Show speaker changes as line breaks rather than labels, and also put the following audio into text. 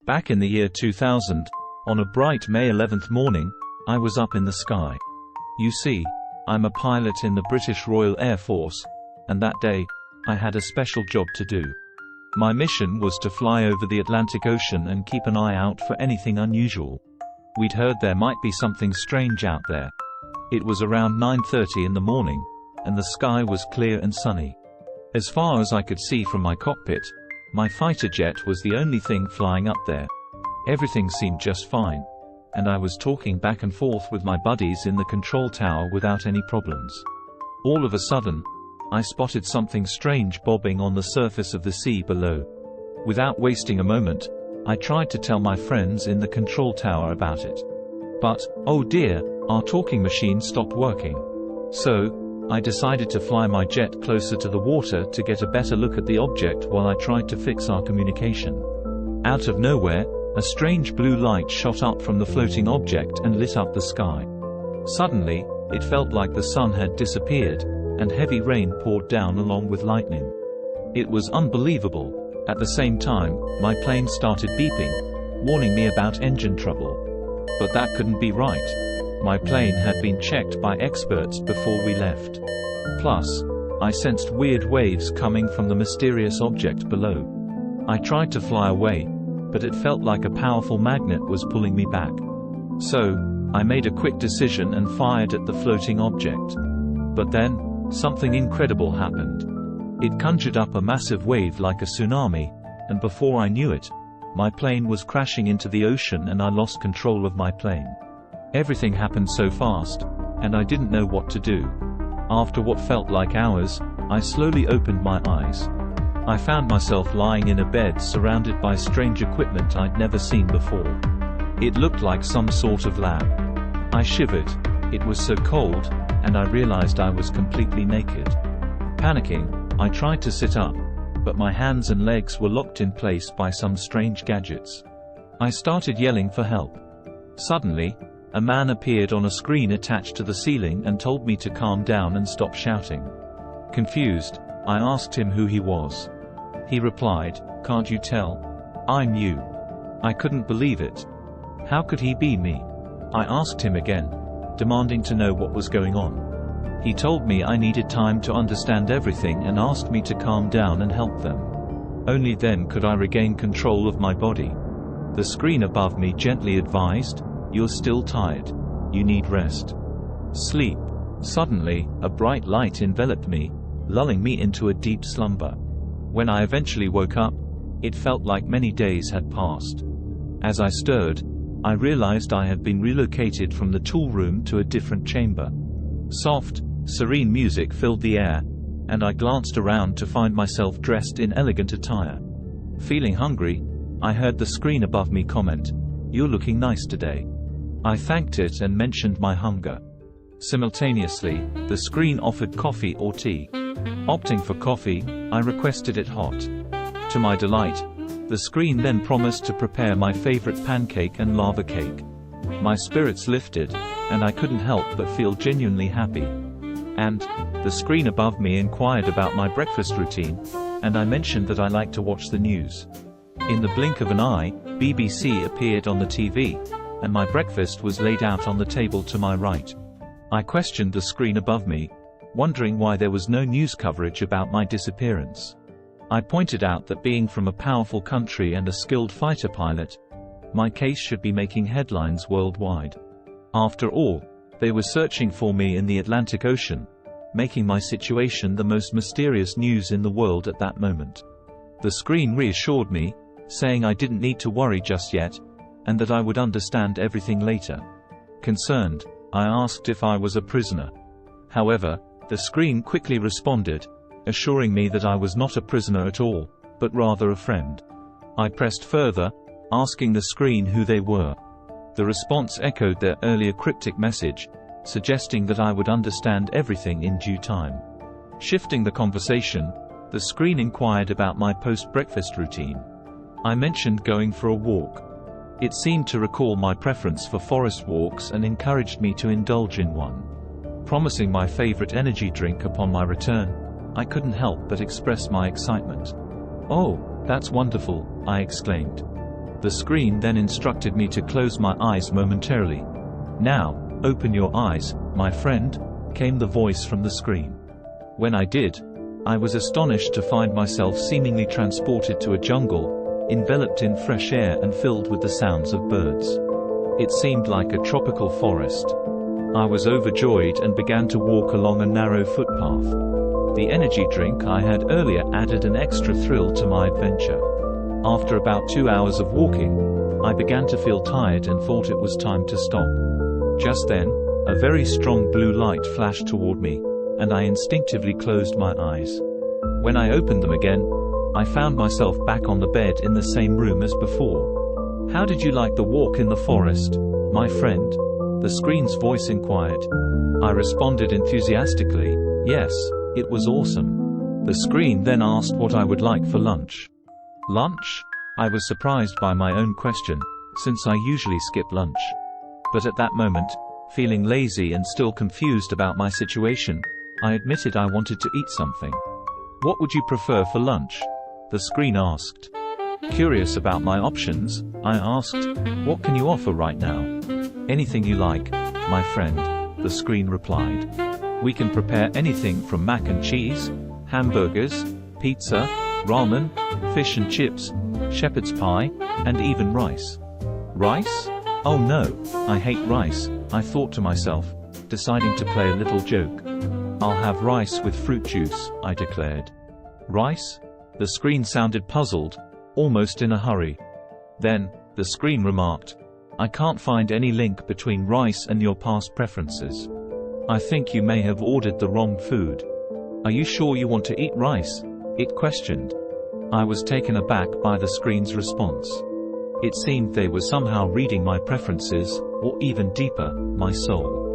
Back in the year 2000, on a bright May 11th morning, I was up in the sky. You see, I'm a pilot in the British Royal Air Force, and that day, I had a special job to do. My mission was to fly over the Atlantic Ocean and keep an eye out for anything unusual. We'd heard there might be something strange out there. It was around 9:30 in the morning, and the sky was clear and sunny. As far as I could see from my cockpit, my fighter jet was the only thing flying up there. Everything seemed just fine, and I was talking back and forth with my buddies in the control tower without any problems. All of a sudden, I spotted something strange bobbing on the surface of the sea below. Without wasting a moment, I tried to tell my friends in the control tower about it. But, oh dear, our talking machine stopped working. So, I decided to fly my jet closer to the water to get a better look at the object while I tried to fix our communication. Out of nowhere, a strange blue light shot up from the floating object and lit up the sky. Suddenly, it felt like the sun had disappeared, and heavy rain poured down along with lightning. It was unbelievable. At the same time, my plane started beeping, warning me about engine trouble. But that couldn't be right. My plane had been checked by experts before we left. Plus, I sensed weird waves coming from the mysterious object below. I tried to fly away, but it felt like a powerful magnet was pulling me back. So, I made a quick decision and fired at the floating object. But then, something incredible happened. It conjured up a massive wave like a tsunami, and before I knew it, my plane was crashing into the ocean and I lost control of my plane. Everything happened so fast, and I didn't know what to do. After what felt like hours, I slowly opened my eyes. I found myself lying in a bed surrounded by strange equipment I'd never seen before. It looked like some sort of lab. I shivered. It was so cold, and I realized I was completely naked. Panicking, I tried to sit up, but my hands and legs were locked in place by some strange gadgets. I started yelling for help. Suddenly, a man appeared on a screen attached to the ceiling and told me to calm down and stop shouting. Confused, I asked him who he was. He replied, "Can't you tell? I'm you." I couldn't believe it. How could he be me? I asked him again, demanding to know what was going on. He told me I needed time to understand everything and asked me to calm down and help them. Only then could I regain control of my body. The screen above me gently advised, "You're still tired. You need rest. Sleep." Suddenly, a bright light enveloped me, lulling me into a deep slumber. When I eventually woke up, it felt like many days had passed. As I stirred, I realized I had been relocated from the tool room to a different chamber. Soft, serene music filled the air, and I glanced around to find myself dressed in elegant attire. Feeling hungry, I heard the screen above me comment, "You're looking nice today." I thanked it and mentioned my hunger. Simultaneously, the screen offered coffee or tea. Opting for coffee, I requested it hot. To my delight, the screen then promised to prepare my favorite pancake and lava cake. My spirits lifted, and I couldn't help but feel genuinely happy. And, the screen above me inquired about my breakfast routine, and I mentioned that I like to watch the news. In the blink of an eye, BBC appeared on the TV, and my breakfast was laid out on the table to my right. I questioned the screen above me, wondering why there was no news coverage about my disappearance. I pointed out that being from a powerful country and a skilled fighter pilot, my case should be making headlines worldwide. After all, they were searching for me in the Atlantic Ocean, making my situation the most mysterious news in the world at that moment. The screen reassured me, saying I didn't need to worry just yet, and that I would understand everything later. Concerned, I asked if I was a prisoner. However, the screen quickly responded, assuring me that I was not a prisoner at all, but rather a friend. I pressed further, asking the screen who they were. The response echoed their earlier cryptic message, suggesting that I would understand everything in due time. Shifting the conversation, the screen inquired about my post-breakfast routine. I mentioned going for a walk. It seemed to recall my preference for forest walks and encouraged me to indulge in one. Promising my favorite energy drink upon my return, I couldn't help but express my excitement. "Oh, that's wonderful," I exclaimed. The screen then instructed me to close my eyes momentarily. "Now, open your eyes, my friend," came the voice from the screen. When I did, I was astonished to find myself seemingly transported to a jungle, enveloped in fresh air and filled with the sounds of birds. It seemed like a tropical forest. I was overjoyed and began to walk along a narrow footpath. The energy drink I had earlier added an extra thrill to my adventure. After about 2 hours of walking, I began to feel tired and thought it was time to stop. Just then, a very strong blue light flashed toward me, and I instinctively closed my eyes. When I opened them again, I found myself back on the bed in the same room as before. "How did you like the walk in the forest, my friend?" the screen's voice inquired. I responded enthusiastically, "Yes, it was awesome." The screen then asked what I would like for lunch. Lunch? I was surprised by my own question, since I usually skip lunch. But at that moment, feeling lazy and still confused about my situation, I admitted I wanted to eat something. "What would you prefer for lunch?" the screen asked. Curious about my options, I asked, "What can you offer right now?" "Anything you like, my friend," the screen replied. "We can prepare anything from mac and cheese, hamburgers, pizza, ramen, fish and chips, shepherd's pie, and even rice." "Rice? Oh no, I hate rice," I thought to myself, deciding to play a little joke. "I'll have rice with fruit juice," I declared. "Rice?" The screen sounded puzzled, almost in a hurry. Then, the screen remarked, "I can't find any link between rice and your past preferences. I think you may have ordered the wrong food. Are you sure you want to eat rice?" it questioned. I was taken aback by the screen's response. It seemed they were somehow reading my preferences, or even deeper, my soul.